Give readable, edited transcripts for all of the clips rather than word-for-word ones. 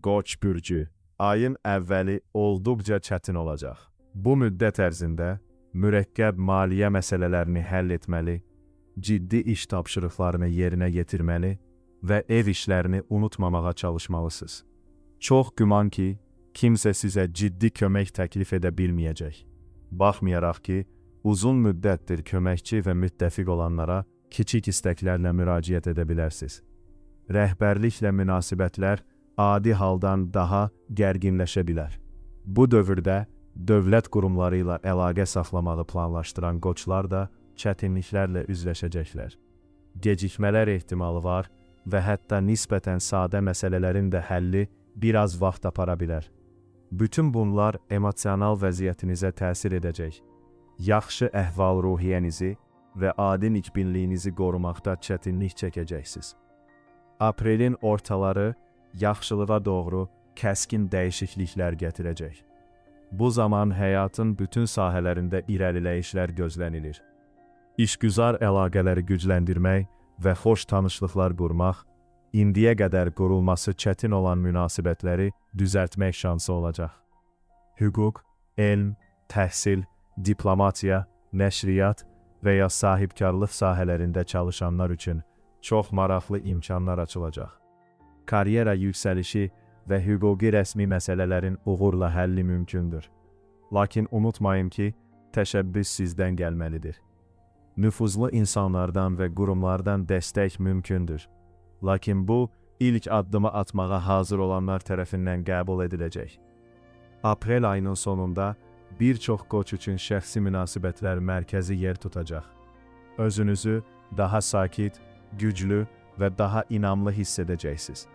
Qoç bürcü, ayın əvvəli olduqca çətin olacaq. Bu müddət ərzində mürəkkəb maliyyə məsələlərini həll etməli, ciddi iş tapşırıqlarını yerinə yetirməli və ev işlərini unutmamağa çalışmalısınız. Çox güman ki, kimsə sizə ciddi kömək təklif edə bilməyəcək. Baxmayaraq ki, uzun müddətdir köməkçi və müttəfiq olanlara kiçik istəklərlə müraciət edə bilərsiniz. Rəhbərliklə münasibətlər adi haldan daha gərginləşə bilər. Bu dövrdə dövlət qurumları ilə əlaqə saxlamağı planlaşdıran qoçlar da çətinliklərlə üzləşəcəklər. Gecikmələr ehtimalı var və hətta nisbətən sadə məsələlərin də həlli biraz vaxt apara bilər. Bütün bunlar emosional vəziyyətinizə təsir edəcək. Yaxşı əhval-ruhiyyənizi və adi nikbinliyinizi qorumaqda çətinlik çəkəcəksiniz. Aprelin ortaları yaxşılığa doğru kəskin dəyişikliklər gətirəcək. Bu zaman həyatın bütün sahələrində irəliləyişlər gözlənilir. İşgüzar əlaqələri gücləndirmək və xoş tanışlıqlar qurmaq, indiyə qədər qurulması çətin olan münasibətləri düzəltmək şansı olacaq. Hüquq, elm, təhsil, diplomatiya, nəşriyyat və ya sahibkarlıq sahələrində çalışanlar üçün çox maraqlı imkanlar açılacaq. Karyera yüksəlişi və hüquqi rəsmi məsələlərin uğurla həlli mümkündür. Lakin unutmayın ki, təşəbbüs sizdən gəlməlidir. Nüfuzlu insanlardan və qurumlardan dəstək mümkündür. Lakin bu, ilk addımı atmağa hazır olanlar tərəfindən qəbul ediləcək. Aprel ayının sonunda bir çox qoç üçün şəxsi münasibətlər mərkəzi yer tutacaq. Özünüzü daha sakit, güclü və daha inamlı hiss edəcəksiniz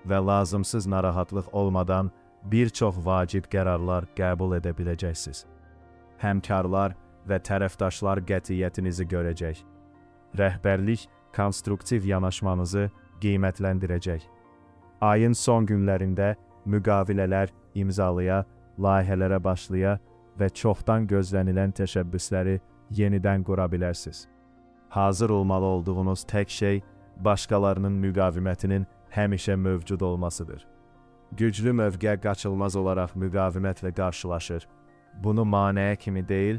və lazımsız narahatlıq olmadan bir çox vacib qərarlar qəbul edə biləcəksiniz. Həmkarlar və tərəfdaşlar qətiyyətinizi görəcək. Rəhbərlik konstruktiv yanaşmanızı qiymətləndirəcək. Ayın son günlərində müqavilələr imzalaya, layihələrə başlaya və çoxdan gözlənilən təşəbbüsləri yenidən qura bilərsiniz. Hazır olmalı olduğunuz tək şey başqalarının müqavimətinin həmişə mövcud olmasıdır. Güclü mövqe qaçılmaz olaraq müqavimətlə qarşılaşır. Bunu maneə kimi deyil,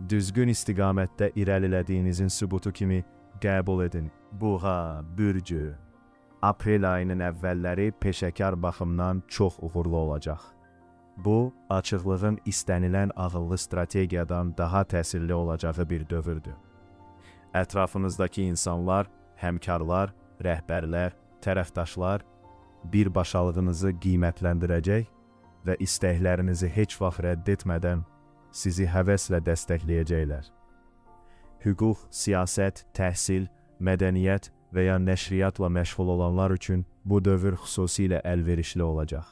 düzgün istiqamətdə irəlilədiyinizin sübutu kimi qəbul edin. Buğa, bürcü. Aprel ayının əvvəlləri peşəkar baxımdan çox uğurlu olacaq. Bu, açıqlığın istənilən ağıllı strategiyadan daha təsirli olacağı bir dövrdür. Ətrafınızdakı insanlar, həmkarlar, rəhbərlər, tərəfdaşlar birbaşalığınızı qiymətləndirəcək və istəklərinizi heç vaxt rədd etmədən sizi həvəslə dəstəkləyəcəklər. Hüquq, siyasət, təhsil, mədəniyyət və ya nəşriyyatla məşğul olanlar üçün bu dövr xüsusilə əlverişli olacaq.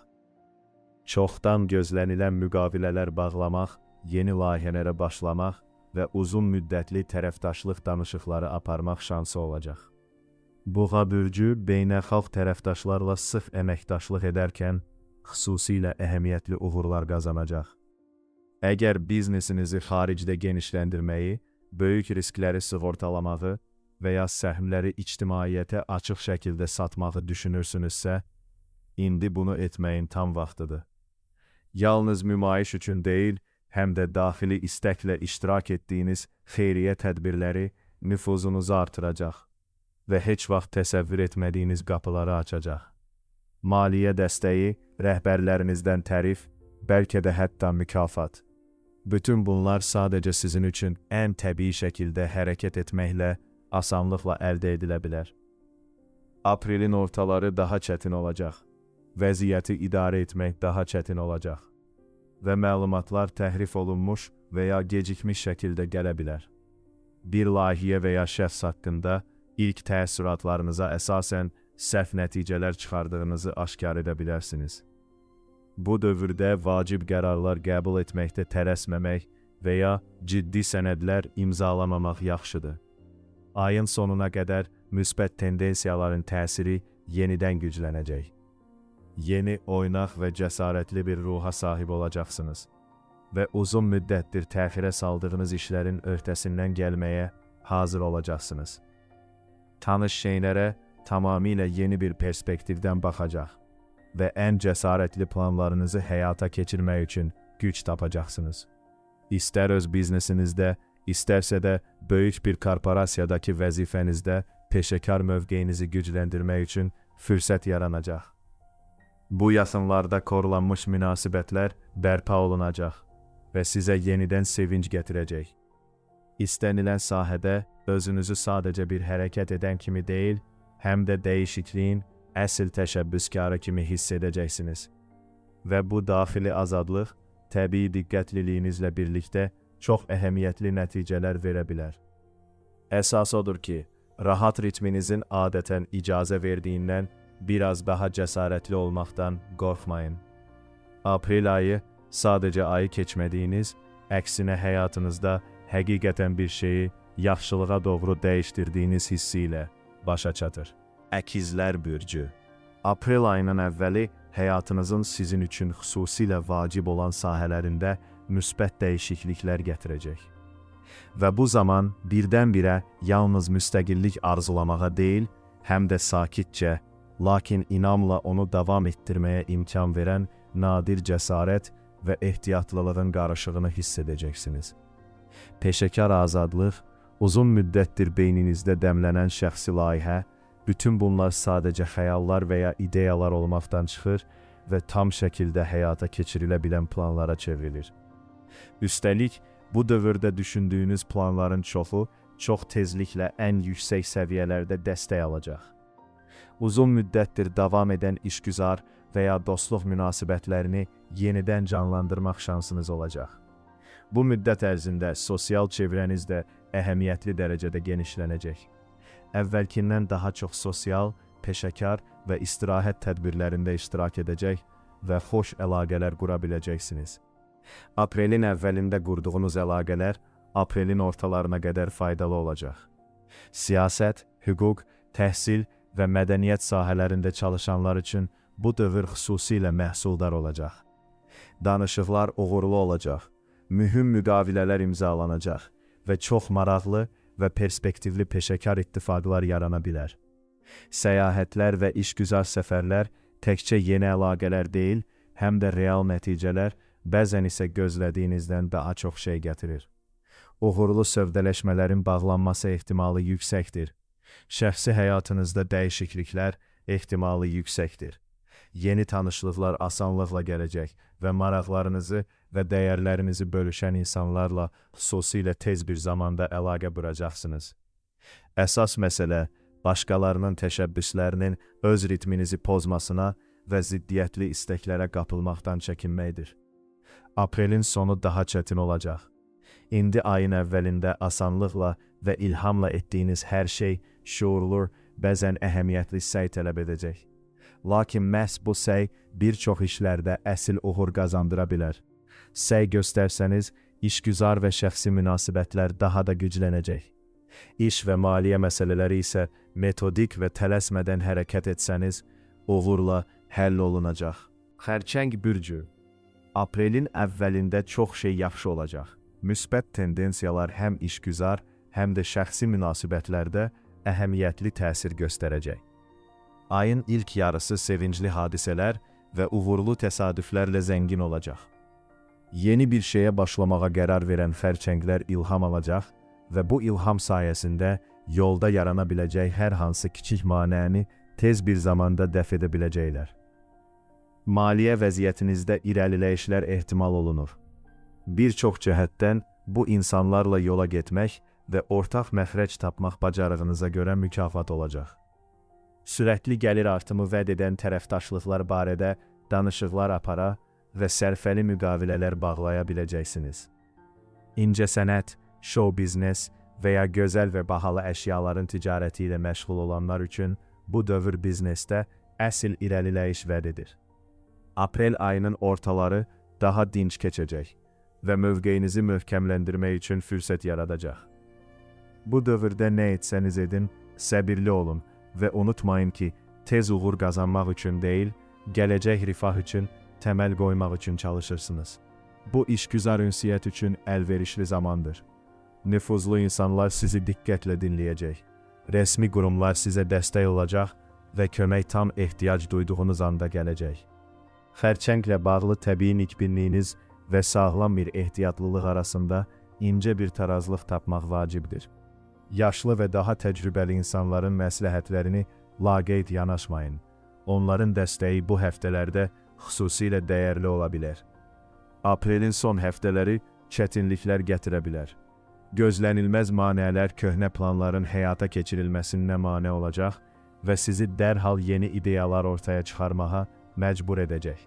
Çoxdan gözlənilən müqavilələr bağlamaq, yeni layihələrə başlamaq və uzun müddətli tərəfdaşlıq danışıqları aparmaq şansı olacaq. Buğa bürcü beynəlxalq tərəfdaşlarla sıx əməkdaşlıq edərkən xüsusilə əhəmiyyətli uğurlar qazanacaq. Əgər biznesinizi xaricdə genişləndirməyi, böyük riskləri sığortalamağı və ya səhmləri ictimaiyyətə açıq şəkildə satmağı düşünürsünüzsə, indi bunu etməyin tam vaxtıdır. Yalnız nümayiş üçün deyil, həm də daxili istəklə iştirak etdiyiniz xeyriyyə tədbirləri nüfuzunuzu artıracaq və heç vaxt təsəvvür etmədiyiniz qapıları açacaq. Maliyyə dəstəyi, rəhbərlərinizdən tərif, bəlkə də hətta mükafat. Bütün bunlar sadəcə sizin üçün ən təbii şəkildə hərəkət etməklə asanlıqla əldə edilə bilər. Aprelin ortaları daha çətin olacaq. Vəziyyəti idarə etmək daha çətin olacaq və məlumatlar təhrif olunmuş və ya gecikmiş şəkildə gələ bilər. Bir layihə və ya şəxs haqqında ilk təəssüratlarınıza əsasən səhv nəticələr çıxardığınızı aşkar edə bilərsiniz. Bu dövrdə vacib qərarlar qəbul etməkdə tələsməmək və ya ciddi sənədlər imzalamamaq yaxşıdır. Ayın sonuna qədər müsbət tendensiyaların təsiri yenidən güclənəcək. Yeni, oynaq və cəsarətli bir ruha sahib olacaqsınız və uzun müddətdir təxirə saldığınız işlərin öhdəsindən gəlməyə hazır olacaqsınız. Tanış şeylərə tamamilə yeni bir perspektivdən baxacaq. və ən cəsarətli planlarınızı həyata keçirmək üçün güc tapacaqsınız. İstər öz biznesinizdə, istərsə də böyük bir korporasiyadakı vəzifənizdə peşəkar mövqeyinizi gücləndirmək üçün fürsət yaranacaq. Bu yaxınlarda korulanmış münasibətlər bərpa olunacaq və sizə yenidən sevinc gətirəcək. İstənilən sahədə özünüzü sadəcə bir hərəkət edən kimi deyil, həm də dəyişikliyin əsl təşəbbüskarı kimi hiss edəcəksiniz. Və bu daxili azadlıq, təbii diqqətliliyinizlə birlikdə çox əhəmiyyətli nəticələr verə bilər. Əsas odur ki, rahat ritminizin adətən icazə verdiyindən biraz daha cəsarətli olmaqdan qorxmayın. Aprel ayı sadəcə ayı keçmədiyiniz, əksinə həyatınızda həqiqətən bir şeyi yaxşılığa doğru dəyişdirdiyiniz hissi ilə başa çatır. Əkizlər bürcü. Aprel ayının əvvəli həyatınızın sizin üçün xüsusilə vacib olan sahələrində müsbət dəyişikliklər gətirəcək. Və bu zaman birdən-birə yalnız müstəqillik arzulamağa deyil, həm də sakitcə, lakin inamla onu davam etdirməyə imkan verən nadir cəsarət və ehtiyatlılığın qarışığını hiss edəcəksiniz. Peşəkar azadlıq, uzun müddətdir beyninizdə dəmlənən şəxsi layihə, bütün bunlar sadəcə xəyallar və ya ideyalar olmaqdan çıxır və tam şəkildə həyata keçirilə bilən planlara çevrilir. Üstəlik, bu dövrdə düşündüyünüz planların çoxu çox tezliklə ən yüksək səviyyələrdə dəstək alacaq. Uzun müddətdir davam edən işgüzar və ya dostluq münasibətlərini yenidən canlandırmaq şansınız olacaq. Bu müddət ərzində sosial çevrəniz də əhəmiyyətli dərəcədə genişlənəcək. Əvvəlkindən daha çox sosial, peşəkar və istirahət tədbirlərində iştirak edəcək və xoş əlaqələr qura biləcəksiniz. Aprelin əvvəlində qurduğunuz əlaqələr aprelin ortalarına qədər faydalı olacaq. Siyasət, hüquq, təhsil və mədəniyyət sahələrində çalışanlar üçün bu dövr xüsusilə məhsuldar olacaq. Danışıqlar uğurlu olacaq, mühüm müqavilələr imzalanacaq və çox maraqlı və perspektivli peşəkar ittifaqlar yarana bilər. Səyahətlər və işgüzar səfərlər təkcə yeni əlaqələr deyil, həm də real nəticələr, bəzən isə gözlədiyinizdən daha çox şey gətirir. Uğurlu sövdələşmələrin bağlanması ehtimalı yüksəkdir. Şəxsi həyatınızda dəyişikliklər ehtimalı yüksəkdir. Yeni tanışlıqlar asanlıqla gələcək və maraqlarınızı və dəyərlərinizi bölüşən insanlarla xüsusilə tez bir zamanda əlaqə quracaqsınız. Əsas məsələ, başqalarının təşəbbüslərinin öz ritminizi pozmasına və ziddiyyətli istəklərə qapılmaqdan çəkinməkdir. Aprelin sonu daha çətin olacaq. İndi ayın əvvəlində asanlıqla və ilhamla etdiyiniz hər şey şuurlu, bəzən əhəmiyyətli səy tələb edəcək. Lakin məhz bu səy bir çox işlərdə əsl uğur qazandıra bilər. Səy göstərsəniz, işgüzar və şəxsi münasibətlər daha da güclənəcək. İş və maliyyə məsələləri isə metodik və tələsmədən hərəkət etsəniz, uğurla həll olunacaq. Xərçəng bürcü. Aprelin əvvəlində çox şey yaxşı olacaq. Müsbət tendensiyalar həm işgüzar, həm də şəxsi münasibətlərdə əhəmiyyətli təsir göstərəcək. Ayın ilk yarısı sevincli hadisələr və uğurlu təsadüflərlə zəngin olacaq. Yeni bir şeyə başlamağa qərar verən xərçənglər ilham alacaq və bu ilham sayəsində yolda yarana biləcək hər hansı kiçik manəni tez bir zamanda dəf edə biləcəklər. Maliyyə vəziyyətinizdə irəliləyişlər ehtimal olunur. Bir çox cəhətdən bu insanlarla yola getmək və ortaq məxrəc tapmaq bacarığınıza görə mükafat olacaq. Sürətli gəlir artımı vəd edən tərəfdaşlıqlar barədə danışıqlar apara və sərfəli müqavilələr bağlaya biləcəksiniz. İncəsənət, show biznes və ya gözəl və bahalı əşyaların ticarəti ilə məşğul olanlar üçün bu dövr biznesdə əsl irəliləyiş vəd edir. Aprel ayının ortaları daha dinc keçəcək və mövqeyinizi möhkəmləndirmək üçün fürsət yaradacaq. Bu dövrdə nə etsəniz edin, səbirli olun və unutmayın ki, tez uğur qazanmaq üçün deyil, gələcək rifah üçün, təməl qoymaq üçün çalışırsınız. Bu işgüzar ünsiyyət üçün əlverişli zamandır. Nüfuzlu insanlar sizi diqqətlə dinləyəcək. Rəsmi qurumlar sizə dəstək olacaq və kömək tam ehtiyac duyduğunuz anda gələcək. Xərçənglə bağlı təbii nikbinliyiniz və sağlam bir ehtiyatlılıq arasında incə bir tarazlıq tapmaq vacibdir. Yaşlı və daha təcrübəli insanların məsləhətlərini laqeyd yanaşmayın. Onların dəstəyi bu həftələrdə xüsusilə dəyərli ola bilər. Aprelin son həftələri çətinliklər gətirə bilər. Gözlənilməz maneələr köhnə planların həyata keçirilməsinə mane olacaq və sizi dərhal yeni ideyalar ortaya çıxarmağa məcbur edəcək.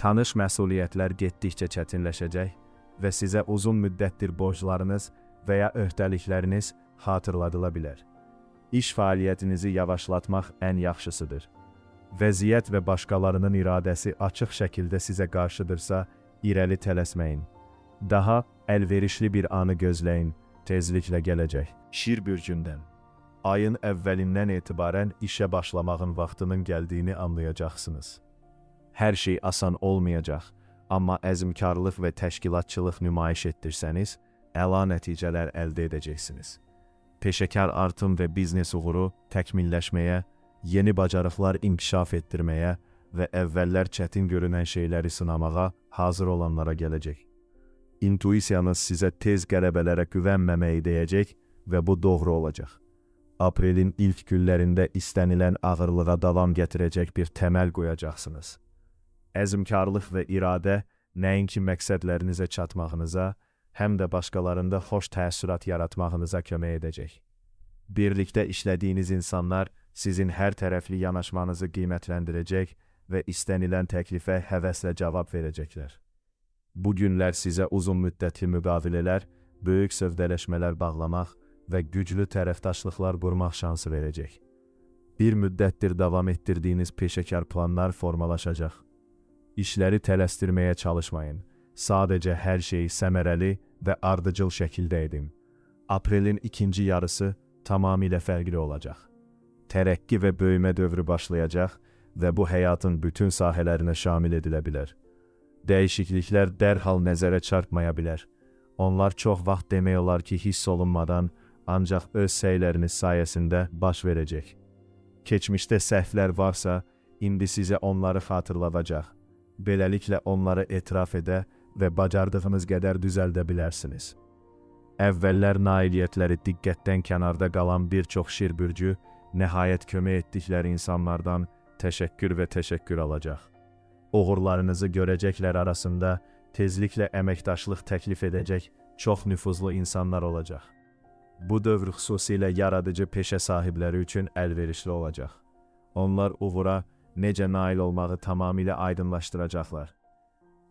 Tanış məsuliyyətlər getdikcə çətinləşəcək və sizə uzun müddətdir borclarınız və ya öhdəlikləriniz xatırladıla bilər. İş fəaliyyətinizi yavaşlatmaq ən yaxşısıdır. Vəziyyət və başqalarının iradəsi açıq şəkildə sizə qarşıdırsa, irəli tələsməyin. Daha əlverişli bir anı gözləyin, tezliklə gələcək. Şir bürcündən. Ayın əvvəlindən etibarən işə başlamağın vaxtının gəldiyini anlayacaqsınız. Hər şey asan olmayacaq, amma əzmkarlıq və təşkilatçılıq nümayiş etdirsəniz, əla nəticələr əldə edəcəksiniz. Peşəkar artım və biznes uğuru təkmilləşməyə, yeni bacarıqlar inkişaf etdirməyə və əvvəllər çətin görünən şeyləri sınamağa hazır olanlara gələcək. İntuisiyanız sizə tez qələbələrə güvənməməyi deyəcək və bu doğru olacaq. Aprelin ilk günlərində istənilən ağırlığa davam gətirəcək bir təməl qoyacaqsınız. Əzmkarlıq və iradə nəinki məqsədlərinizə çatmağınıza, həm də başqalarında xoş təəssürat yaratmağınıza kömək edəcək. Birlikdə işlədiyiniz insanlar sizin hər tərəfli yanaşmanızı qiymətləndirəcək və istənilən təklifə həvəslə cavab verəcəklər. Bu günlər sizə uzun müddətli müqavilələr, böyük sövdələşmələr bağlamaq və güclü tərəfdaşlıqlar qurmaq şansı verəcək. Bir müddətdir davam etdirdiyiniz peşəkar planlar formalaşacaq. İşləri tələsdirməyə çalışmayın. Sadəcə hər şeyi səmərəli və ardıcıl şəkildə edin. Aprelin ikinci yarısı tamamilə fərqli olacaq. Tərəqqi və böyümə dövrü başlayacaq və bu həyatın bütün sahələrinə şamil edilə bilər. Dəyişikliklər dərhal nəzərə çarpmaya bilər. Onlar çox vaxt demək olar ki, hiss olunmadan, ancaq öz səyləriniz sayəsində baş verəcək. Keçmişdə səhvlər varsa, indi sizə onları xatırladacaq. Beləliklə onları etiraf edə və bacardığınız qədər düzəldə bilərsiniz. Əvvəllər nailiyyətləri diqqətdən kənarda qalan bir çox şir bürcü, nəhayət kömək etdikləri insanlardan təşəkkür və təşəkkür alacaq. Uğurlarınızı görəcəklər arasında tezliklə əməkdaşlıq təklif edəcək çox nüfuzlu insanlar olacaq. Bu dövr xüsusilə yaradıcı peşə sahibləri üçün əlverişli olacaq. Onlar uğura necə nail olmağı tamamilə aydınlaşdıracaqlar.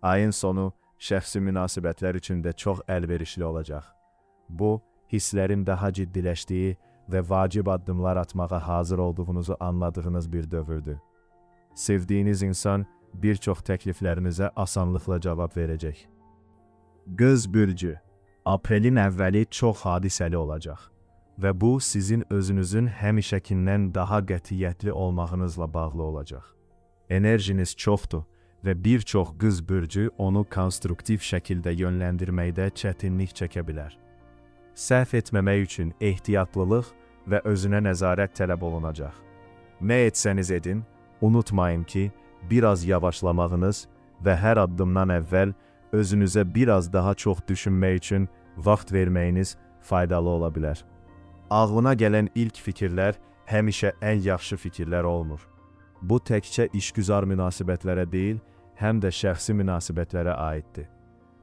Ayın sonu şəxsi münasibətlər üçün də çox əlverişli olacaq. Bu, hisslərin daha ciddiləşdiyi və vacib addımlar atmağa hazır olduğunuzu anladığınız bir dövrdür. Sevdiyiniz insan bir çox təkliflərinizə asanlıqla cavab verəcək. Qız bürcü. Aprelin əvvəli çox hadisəli olacaq və bu sizin özünüzün həmişəkindən daha qətiyyətli olmağınızla bağlı olacaq. Enerjiniz çoxdur və bir çox qız bürcü onu konstruktiv şəkildə yönləndirməkdə çətinlik çəkə bilər. Səhv etməmək üçün ehtiyatlılıq və özünə nəzarət tələb olunacaq. Nə etsəniz edin, unutmayın ki, biraz yavaşlamağınız və hər addımdan əvvəl özünüzə biraz daha çox düşünmək üçün vaxt verməyiniz faydalı ola bilər. Ağlına gələn ilk fikirlər həmişə ən yaxşı fikirlər olmur. Bu təkcə işgüzar münasibətlərə deyil, həm də şəxsi münasibətlərə aiddir.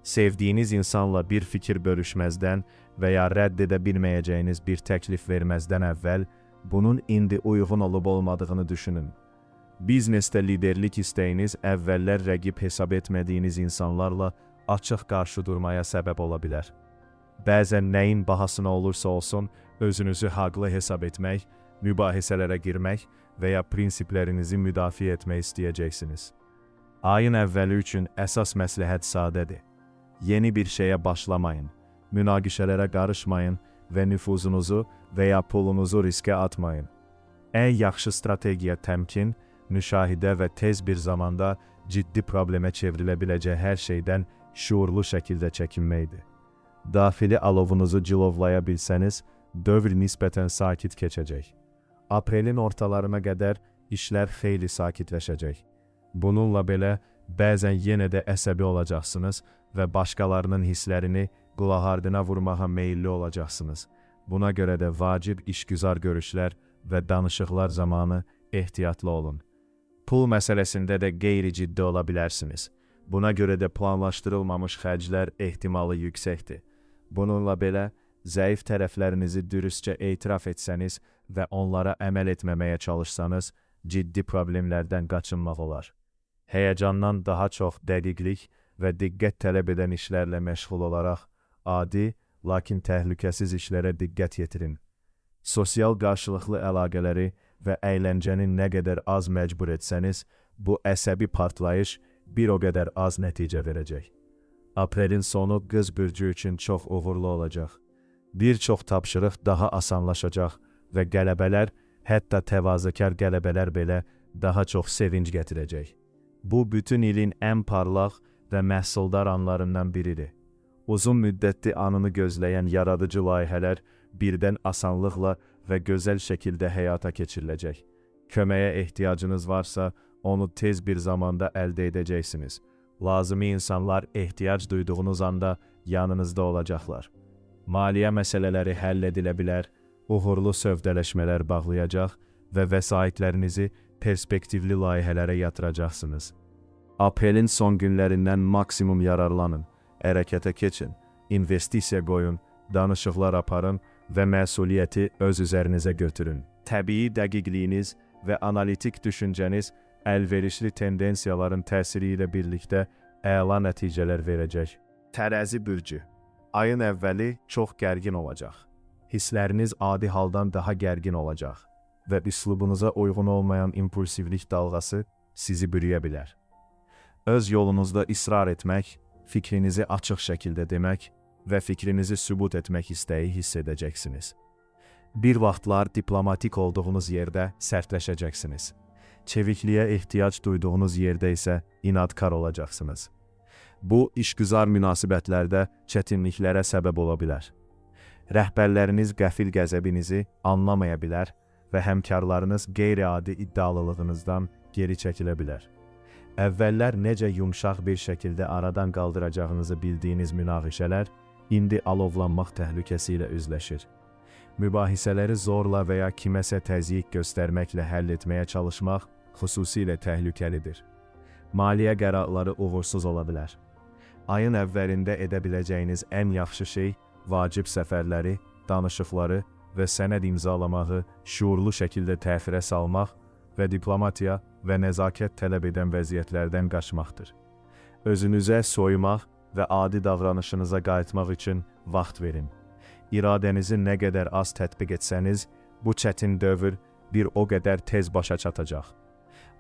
Sevdiyiniz insanla bir fikir bölüşməzdən və ya rədd edə bilməyəcəyiniz bir təklif verməzdən əvvəl bunun indi uyğun olub olmadığını düşünün. Biznesdə liderlik istəyiniz əvvəllər rəqib hesab etmədiyiniz insanlarla açıq qarşı durmaya səbəb ola bilər. Bəzən nəyin bahasına olursa olsun, özünüzü haqlı hesab etmək, mübahisələrə girmək və ya prinsiplərinizi müdafiə etmək istəyəcəksiniz. Ayın əvvəli üçün əsas məsləhət sadədir. Yeni bir şeyə başlamayın, münaqişələrə qarışmayın və nüfuzunuzu və ya pulunuzu riskə atmayın. Ən yaxşı strategiya təmkin, müşahidə və tez bir zamanda ciddi problemə çevrilə biləcək hər şeydən şuurlu şəkildə çəkinməkdir. Daxili alovunuzu cilovlaya bilsəniz, dövr nisbətən sakit keçəcək. Aprelin ortalarına qədər işlər xeyli sakitləşəcək. Bununla belə, Bəzən yenə də əsəbi olacaqsınız və başqalarının hisslərini qulaq ardına vurmağa meyilli olacaqsınız. Buna görə də vacib işgüzar görüşlər və danışıqlar zamanı ehtiyatlı olun. Pul məsələsində də qeyri-ciddi ola bilərsiniz. Buna görə də planlaşdırılmamış xərclər ehtimalı yüksəkdir. Bununla belə, zəif tərəflərinizi dürüstcə etiraf etsəniz və onlara əməl etməməyə çalışsanız, ciddi problemlərdən qaçınmaq olar. Həyəcandan daha çox dəqiqlik və diqqət tələb edən işlərlə məşğul olaraq, adi, lakin təhlükəsiz işlərə diqqət yetirin. Sosial qarşılıqlı əlaqələri və əyləncəni nə qədər az məcbur etsəniz, bu əsəbi partlayış bir o qədər az nəticə verəcək. Aprelin sonu qız bürcü üçün çox uğurlu olacaq. Bir çox tapşırıq daha asanlaşacaq və qələbələr, hətta təvazökar qələbələr belə daha çox sevinc gətirəcək. Bu, bütün ilin ən parlaq və məhsuldar anlarından biridir. Uzun müddətli anını gözləyən yaradıcı layihələr birdən asanlıqla və gözəl şəkildə həyata keçiriləcək. Köməyə ehtiyacınız varsa, onu tez bir zamanda əldə edəcəksiniz. Lazımi insanlar ehtiyac duyduğunuz anda yanınızda olacaqlar. Maliyyə məsələləri həll edilə bilər, uğurlu sövdələşmələr bağlayacaq və vəsaitlərinizi perspektivli layihələrə yatıracaqsınız. Aprelin son günlərindən maksimum yararlanın, hərəkətə keçin, investisiya qoyun, danışıqlar aparın və məsuliyyəti öz üzərinizə götürün. Təbii dəqiqliyiniz və analitik düşüncəniz əlverişli tendensiyaların təsiri ilə birlikdə əla nəticələr verəcək. Tərəzi bürcü. Ayın əvvəli çox gərgin olacaq. Hissləriniz adi haldan daha gərgin olacaq və üslubunuza uyğun olmayan impulsivlik dalğası sizi bürüyə bilər. Öz yolunuzda israr etmək, fikrinizi açıq şəkildə demək və fikrinizi sübut etmək istəyi hiss edəcəksiniz. Bir vaxtlar diplomatik olduğunuz yerdə sərtləşəcəksiniz. Çevikliyə ehtiyac duyduğunuz yerdə isə inadkar olacaqsınız. Bu, işgüzar münasibətlərdə çətinliklərə səbəb ola bilər. Rəhbərləriniz qəfil qəzəbinizi anlamaya bilər və həmkarlarınız qeyri-adi iddialılığınızdan geri çəkilə bilər. Əvvəllər necə yumşaq bir şəkildə aradan qaldıracağınızı bildiyiniz münaqişələr indi alovlanmaq təhlükəsi ilə üzləşir. Mübahisələri zorla və ya kiməsə təzyiq göstərməklə həll etməyə çalışmaq xüsusilə təhlükəlidir. Maliyyə qərarları uğursuz ola bilər. Ayın əvvəlində edə biləcəyiniz ən yaxşı şey vacib səfərləri, danışıqları və sənəd imzalamağı şuurlu şəkildə təxirə salmaq və diplomatiya və nəzakət tələb edən vəziyyətlərdən qaçmaqdır. Özünüzə soyumaq və adi davranışınıza qayıtmaq üçün vaxt verin. İradənizi nə qədər az tətbiq etsəniz, bu çətin dövr bir o qədər tez başa çatacaq.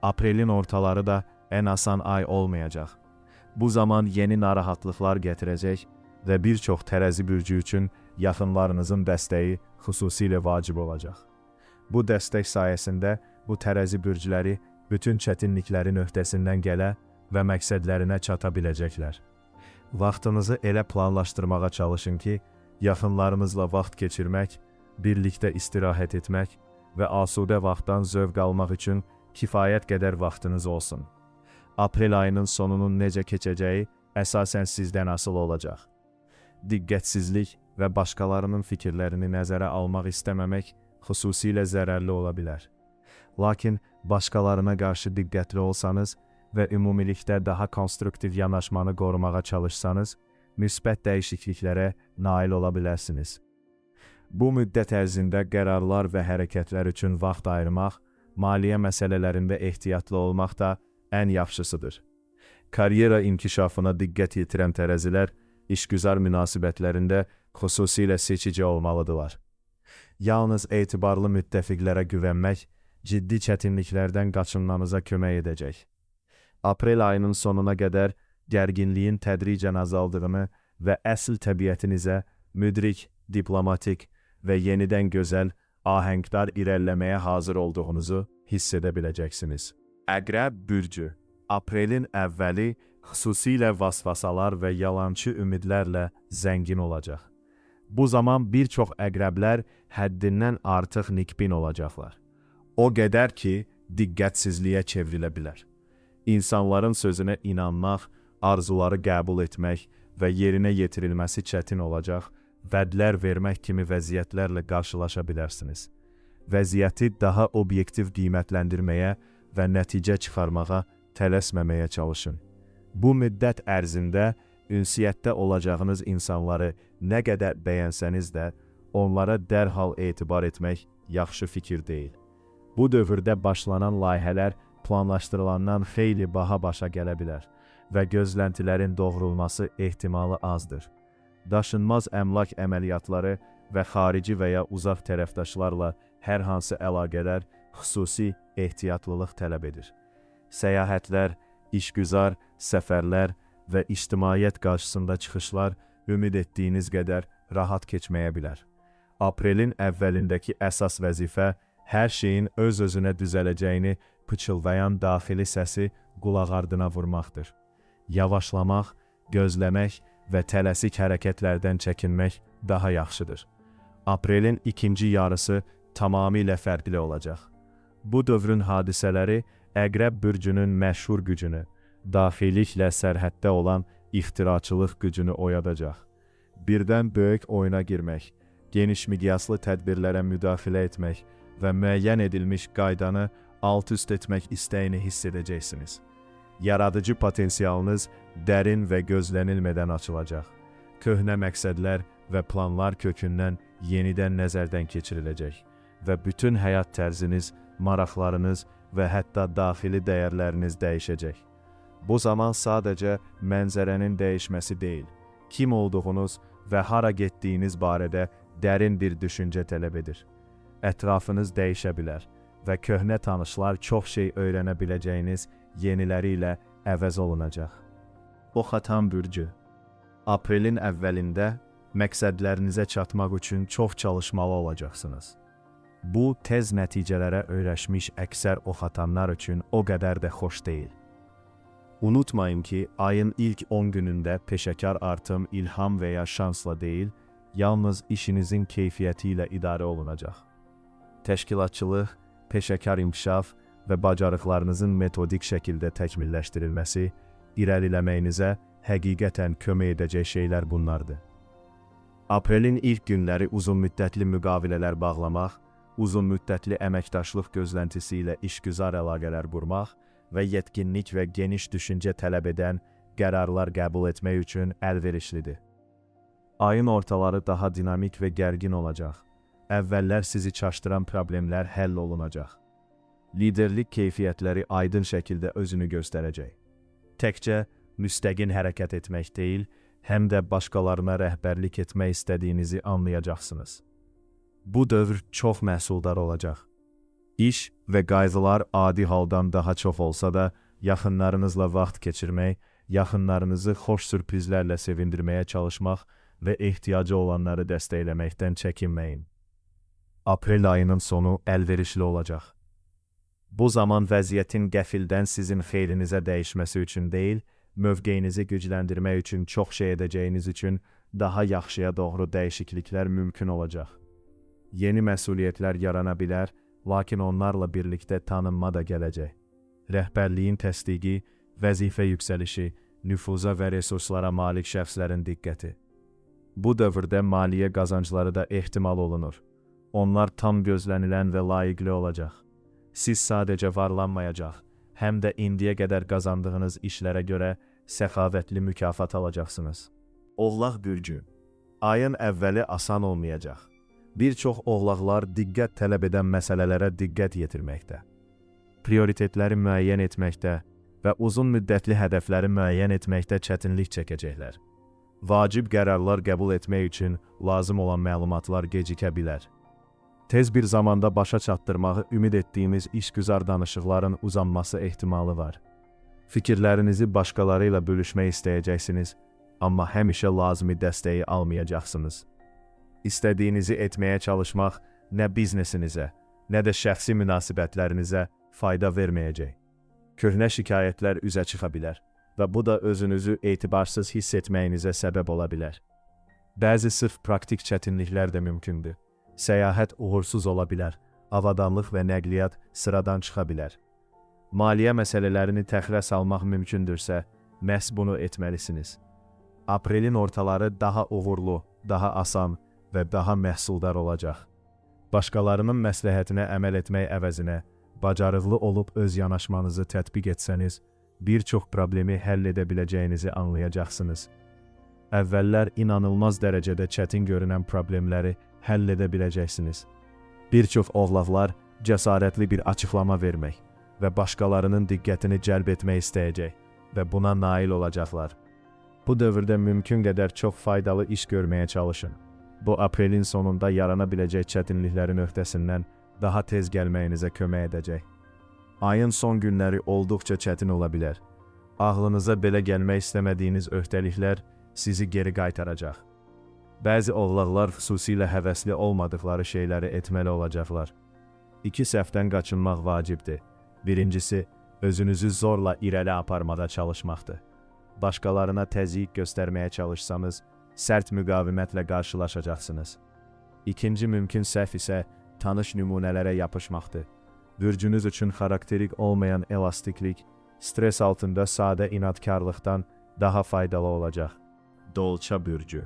Aprelin ortaları da ən asan ay olmayacaq. Bu zaman yeni narahatlıqlar gətirəcək və bir çox tərəzi bürcü üçün yaxınlarınızın dəstəyi xüsusilə vacib olacaq. Bu dəstək sayəsində bu tərəzi bürcüləri bütün çətinliklərin öhdəsindən gələ və məqsədlərinə çata biləcəklər. Vaxtınızı elə planlaşdırmağa çalışın ki, yaxınlarınızla vaxt keçirmək, birlikdə istirahət etmək və asudə vaxtdan zövq almaq üçün kifayət qədər vaxtınız olsun. Aprel ayının sonunun necə keçəcəyi əsasən sizdən asılı olacaq. Diqqətsizlik və başqalarının fikirlərini nəzərə almaq istəməmək xüsusilə zərərli ola bilər. Lakin başqalarına qarşı diqqətli olsanız və ümumilikdə daha konstruktiv yanaşmanı qorumağa çalışsanız, müsbət dəyişikliklərə nail ola bilərsiniz. Bu müddət ərzində qərarlar və hərəkətlər üçün vaxt ayırmaq, maliyyə məsələlərində ehtiyatlı olmaq da ən yaxşısıdır. Karyera inkişafına diqqət yetirən tərəzilər, işgüzar münasibətlərində xüsusilə seçici olmalıdırlar. Yalnız etibarlı müttəfiqlərə güvənmək, ciddi çətinliklərdən qaçınmanıza kömək edəcək. Aprel ayının sonuna qədər gərginliyin tədricən azaldığını və əsl təbiətinizə müdrik, diplomatik və yenidən gözəl, ahəngdar irəliləməyə hazır olduğunuzu hiss edə biləcəksiniz. Əqrəb bürcü. Aprelin əvvəli xüsusilə vasvasalar və yalançı ümidlərlə zəngin olacaq. Bu zaman bir çox əqrəblər həddindən artıq nikbin olacaqlar. O qədər ki, diqqətsizliyə çevrilə bilər. İnsanların sözünə inanmaq, arzuları qəbul etmək və yerinə yetirilməsi çətin olacaq, vədlər vermək kimi vəziyyətlərlə qarşılaşa bilərsiniz. Vəziyyəti daha obyektiv qiymətləndirməyə və nəticə çıxarmağa tələsməməyə çalışın. Bu müddət ərzində ünsiyyətdə olacağınız insanları nə qədər bəyənsəniz də, onlara dərhal etibar etmək yaxşı fikir deyil. Bu dövrdə başlanan layihələr planlaşdırılandan xeyli baha başa gələ bilər və gözləntilərin doğrulması ehtimalı azdır. Daşınmaz əmlak əməliyyatları və xarici və ya uzaq tərəfdaşlarla hər hansı əlaqələr xüsusi ehtiyatlılıq tələb edir. Səyahətlər, işgüzar, səfərlər və ictimaiyyət qarşısında çıxışlar ümid etdiyiniz qədər rahat keçməyə bilər. Aprelin əvvəlindəki əsas vəzifə hər şeyin öz-özünə düzələcəyini pıçıldayan daxili səsi qulaq ardına vurmaqdır. Yavaşlamaq, gözləmək və tələsik hərəkətlərdən çəkinmək daha yaxşıdır. Aprelin ikinci yarısı tamamilə fərqli olacaq. Bu dövrün hadisələri Əqrəb bürcünün məşhur gücünü, daxiliklə sərhəddə olan ixtiraçılıq gücünü oyadacaq. Birdən böyük oyuna girmək, geniş miqyaslı tədbirlərə müdaxilə etmək və müəyyən edilmiş qaydanı alt-üst etmək istəyini hiss edəcəksiniz. Yaradıcı potensialınız dərin və gözlənilmədən açılacaq. Köhnə məqsədlər və planlar kökündən yenidən nəzərdən keçiriləcək və bütün həyat tərziniz, maraqlarınız və hətta daxili dəyərləriniz dəyişəcək. Bu zaman sadəcə mənzərənin dəyişməsi deyil, kim olduğunuz və hara getdiyiniz barədə dərin bir düşüncə tələb edir. Ətrafınız dəyişə bilər və köhnə tanışlar çox şey öyrənə biləcəyiniz yeniləri ilə əvəz olunacaq. Oxatan bürcü. Aprelin əvvəlində məqsədlərinizə çatmaq üçün çox çalışmalı olacaqsınız. Bu, tez nəticələrə öyrəşmiş əksər oxatanlar üçün o qədər də xoş deyil. Unutmayın ki, ayın ilk 10 günündə peşəkar artım ilham və ya şansla deyil, yalnız işinizin keyfiyyəti ilə idarə olunacaq. Təşkilatçılıq, peşəkar inkişaf və bacarıqlarınızın metodik şəkildə təkmilləşdirilməsi, irəliləməyinizə həqiqətən kömək edəcək şeylər bunlardır. Aprelin ilk günləri uzunmüddətli müqavilələr bağlamaq, uzunmüddətli əməkdaşlıq gözləntisi ilə işgüzar əlaqələr qurmaq və yetkinlik və geniş düşüncə tələb edən qərarlar qəbul etmək üçün əlverişlidir. Ayın ortaları daha dinamik və gərgin olacaq. Əvvəllər sizi çaşdıran problemlər həll olunacaq. Liderlik keyfiyyətləri aydın şəkildə özünü göstərəcək. Təkcə müstəqil hərəkət etmək deyil, həm də başqalarına rəhbərlik etmək istədiyinizi anlayacaqsınız. Bu dövr çox məhsuldar olacaq. İş və qayğılar adi haldan daha çox olsa da, yaxınlarınızla vaxt keçirmək, yaxınlarınızı xoş sürprizlərlə sevindirməyə çalışmaq və ehtiyacı olanları dəstəkləməkdən çəkinməyin. Aprel ayının sonu əlverişli olacaq. Bu zaman vəziyyətin qəfildən sizin xeyrinizə dəyişməsi üçün deyil, mövqeyinizi gücləndirmək üçün çox şey edəcəyiniz üçün daha yaxşıya doğru dəyişikliklər mümkün olacaq. Yeni məsuliyyətlər yarana bilər, lakin onlarla birlikdə tanınma da gələcək. Rəhbərliyin təsdiqi, vəzifə yüksəlişi, nüfuza və resurslara malik şəxslərin diqqəti. Bu dövrdə maliyyə qazancları da ehtimal olunur. Onlar tam gözlənilən və layiqli olacaq. Siz sadəcə varlanmayacaq, həm də indiyə qədər qazandığınız işlərə görə səxavətli mükafat alacaqsınız. Oğlaq bürcü. Ayın əvvəli asan olmayacaq. Bir çox oğlaqlar diqqət tələb edən məsələlərə diqqət yetirməkdə, prioritetləri müəyyən etməkdə və uzun müddətli hədəfləri müəyyən etməkdə çətinlik çəkəcəklər. Vacib qərarlar qəbul etmək üçün lazım olan məlumatlar gecikə bilər. Tez bir zamanda başa çatdırmağı ümid etdiyimiz işgüzar danışıqların uzanması ehtimalı var. Fikirlərinizi başqaları ilə bölüşmək istəyəcəksiniz, amma həmişə lazımi dəstəyi almayacaqsınız. İstədiyinizi etməyə çalışmaq nə biznesinizə, nə də şəxsi münasibətlərinizə fayda verməyəcək. Köhnə şikayətlər üzə çıxa bilər və bu da özünüzü etibarsız hiss etməyinizə səbəb ola bilər. Bəzi sırf praktik çətinliklər də mümkündür. Səyahət uğursuz ola bilər, avadanlıq və nəqliyyat sıradan çıxa bilər. maliyyə məsələlərini təxirə salmaq mümkündürsə, məhz bunu etməlisiniz. Aprelin ortaları daha uğurlu, daha asan və daha məhsuldar olacaq. Başqalarının məsləhətinə əməl etmək əvəzinə, bacarıqlı olub öz yanaşmanızı tətbiq etsəniz, bir çox problemi həll edə biləcəyinizi anlayacaqsınız. Əvvəllər inanılmaz dərəcədə çətin görünən problemləri həll edə biləcəksiniz. Bir çox oğlaqlar cəsarətli bir açıqlama vermək və başqalarının diqqətini cəlb etmək istəyəcək və buna nail olacaqlar. Bu dövrdə mümkün qədər çox faydalı iş görməyə çalışın. Bu, aprelin sonunda yarana biləcək çətinliklərin öhdəsindən daha tez gəlməyinizə kömək edəcək. Ayın son günləri olduqca çətin ola bilər. Ağlınıza belə gəlmək istəmədiyiniz öhdəliklər sizi geri qaytaracaq. Bəzi oğlaqlar xüsusilə həvəsli olmadıqları şeyləri etməli olacaqlar. 2 səhvdən qaçınmaq vacibdir. Birincisi, özünüzü zorla irəli aparmada çalışmaqdır. Başqalarına təzyiq göstərməyə çalışsanız, sərt müqavimətlə qarşılaşacaqsınız. İkinci mümkün səhv isə tanış nümunələrə yapışmaqdır. Bürcünüz üçün xarakterik olmayan elastiklik, stres altında sadə inadkarlıqdan daha faydalı olacaq. Dolça bürcü.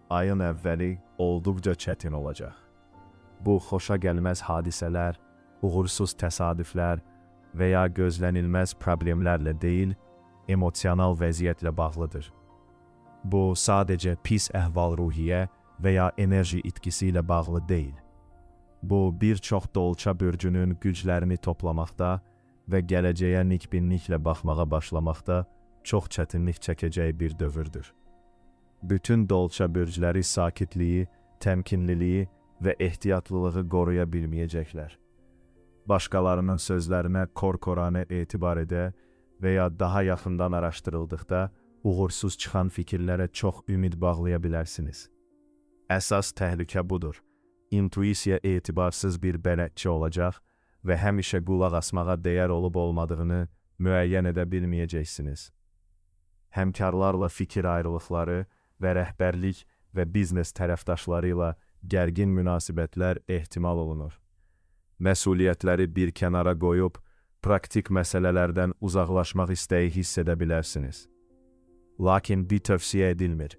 Ayın əvvəli olduqca çətin olacaq. Bu, xoşa gəlməz hadisələr, uğursuz təsadüflər və ya gözlənilməz problemlərlə deyil, emosional vəziyyətlə bağlıdır. Bu, sadəcə pis əhval-ruhiyyə və ya enerji itkisi ilə bağlı deyil. Bu, bir çox dolça bürcünün güclərini toplamaqda və gələcəyə nikbinliklə baxmağa başlamaqda çox çətinlik çəkəcəyi bir dövrdür. Bütün dolça bürcləri sakitliyi, təmkinliliyi və ehtiyatlılığı qoruya bilməyəcəklər. Başqalarının sözlərinə korkoranə etibar edə və ya daha yaxından araşdırıldıqda uğursuz çıxan fikirlərə çox ümid bağlaya bilərsiniz. Əsas təhlükə budur. İntuisiya etibarsız bir bələdçi olacaq və həmişə qulaq asmağa dəyər olub-olmadığını müəyyən edə bilməyəcəksiniz. Həmkarlarla fikir ayrılıqları və rəhbərlik və biznes tərəfdaşları ilə gərgin münasibətlər ehtimal olunur. Məsuliyyətləri bir kənara qoyub, praktik məsələlərdən uzaqlaşmaq istəyi hiss edə bilərsiniz. Lakin bir tövsiyə edilmir.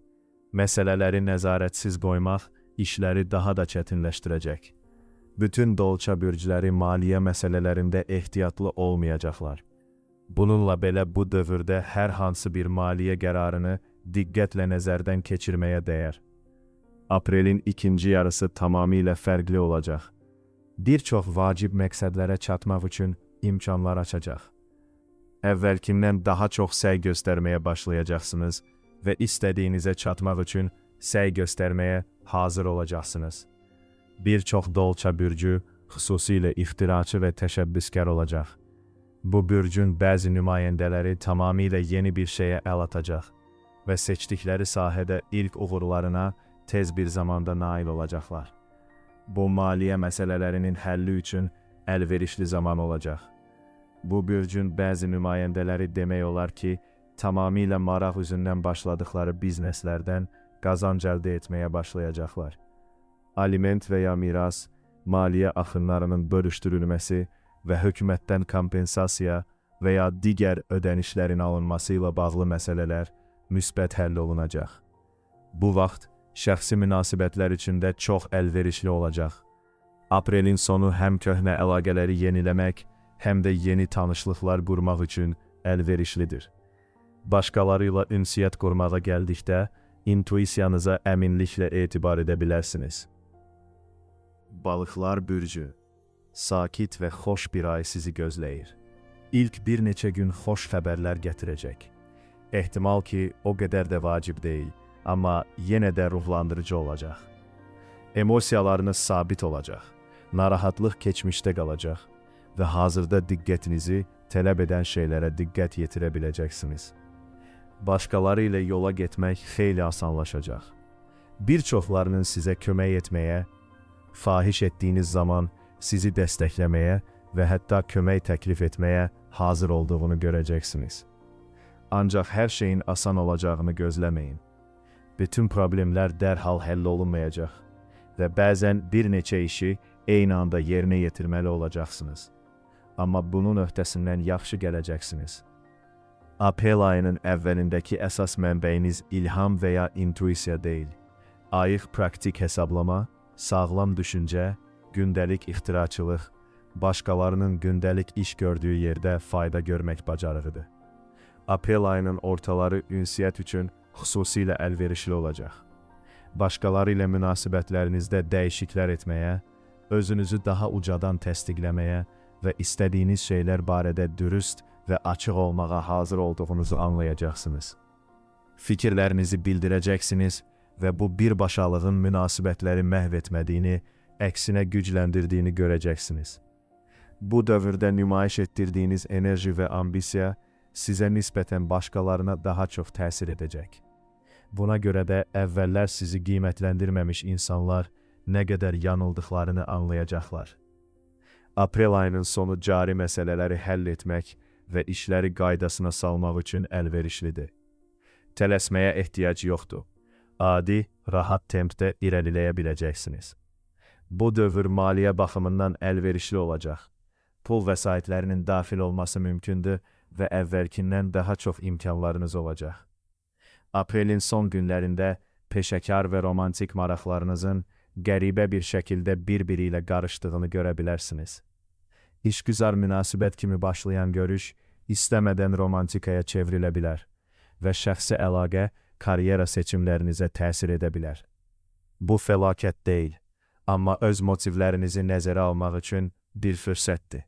Məsələləri nəzarətsiz qoymaq işləri daha da çətinləşdirəcək. Bütün dolça bürcləri maliyyə məsələlərində ehtiyatlı olmayacaqlar. Bununla belə bu dövrdə hər hansı bir maliyyə qərarını diqqətlə nəzərdən keçirməyə dəyər. Aprelin ikinci yarısı tamamilə fərqli olacaq. Bir çox vacib məqsədlərə çatmaq üçün imkanlar açacaq. Əvvəlkindən daha çox səy göstərməyə başlayacaqsınız və istədiyinizə çatmaq üçün səy göstərməyə hazır olacaqsınız. Bir çox dolça bürcü xüsusilə ixtiraçı və təşəbbüskar olacaq. Bu bürcün bəzi nümayəndələri tamamilə yeni bir şeyə əl atacaq və seçdikləri sahədə ilk uğurlarına tez bir zamanda nail olacaqlar. Bu, maliyyə məsələlərinin həlli üçün əlverişli zaman olacaq. Bu bürcün bəzi nümayəndələri demək olar ki, tamamilə maraq üzündən başladıqları bizneslərdən qazanc əldə etməyə başlayacaqlar. Aliment və ya miras, maliyyə axınlarının bölüşdürülməsi və hökumətdən kompensasiya və ya digər ödənişlərin alınması ilə bağlı məsələlər müsbət həll olunacaq. Bu vaxt şəxsi münasibətlər üçün də çox əlverişli olacaq. Aprelin sonu həm köhnə əlaqələri yeniləmək, həm də yeni tanışlıqlar qurmaq üçün əlverişlidir. Başqaları ilə ünsiyyət qurmağa gəldikdə, intuisiyanıza əminliklə etibar edə bilərsiniz. Balıqlar bürcü. Sakit və xoş bir ay sizi gözləyir. İlk bir neçə gün xoş xəbərlər gətirəcək. Ehtimal ki, o qədər də vacib deyil, amma yenə də ruhlandırıcı olacaq. Emosiyalarınız sabit olacaq, narahatlıq keçmişdə qalacaq və hazırda diqqətinizi tələb edən şeylərə diqqət yetirə biləcəksiniz. Başqaları ilə yola getmək xeyli asanlaşacaq. Bir çoxlarının sizə kömək etməyə, fahiş etdiyiniz zaman sizi dəstəkləməyə və hətta kömək təklif etməyə hazır olduğunu görəcəksiniz. Ancaq hər şeyin asan olacağını gözləməyin. Bütün problemlər dərhal həll olunmayacaq və bəzən bir neçə işi eyni anda yerinə yetirməli olacaqsınız. amma bunun öhdəsindən yaxşı gələcəksiniz. Aprel ayının əvvəlindəki əsas mənbəyiniz ilham və ya intuisiya deyil. Ayıq praktik hesablama, sağlam düşüncə, gündəlik ixtiraçılıq, başqalarının gündəlik iş gördüyü yerdə fayda görmək bacarığıdır. Aprel ayının ortaları ünsiyyət üçün xüsusilə əlverişli olacaq. Başqaları ilə münasibətlərinizdə dəyişikliklər etməyə, özünüzü daha ucadan təsdiqləməyə və istədiyiniz şeylər barədə dürüst və açıq olmağa hazır olduğunuzu anlayacaqsınız. Fikirlərinizi bildirəcəksiniz və bu birbaşalığın münasibətləri məhv etmədiyini, əksinə gücləndirdiyini görəcəksiniz. Bu dövrdə nümayiş etdirdiyiniz enerji və ambisiya sizə nisbətən başqalarına daha çox təsir edəcək. Buna görə də əvvəllər sizi qiymətləndirməmiş insanlar nə qədər yanıldıqlarını anlayacaqlar. Aprel ayının sonu cari məsələləri həll etmək və işləri qaydasına salmaq üçün əlverişlidir. Tələsməyə ehtiyac yoxdur. Adi, rahat tempdə irəliləyə biləcəksiniz. Bu dövr maliyyə baxımından əlverişli olacaq. Pul vəsaitlərinin daxil olması mümkündür və əvvəlkindən daha çox imkanlarınız olacaq. Aprelin son günlərində peşəkar və romantik maraqlarınızın qəribə bir şəkildə bir-biri ilə qarışdığını görə bilərsiniz. İşgüzar münasibət kimi başlayan görüş istəmədən romantikaya çevrilə bilər və şəxsi əlaqə karyera seçimlərinizə təsir edə bilər. Bu fəlakət deyil, amma öz motivlərinizi nəzərə almaq üçün bir fürsətdir.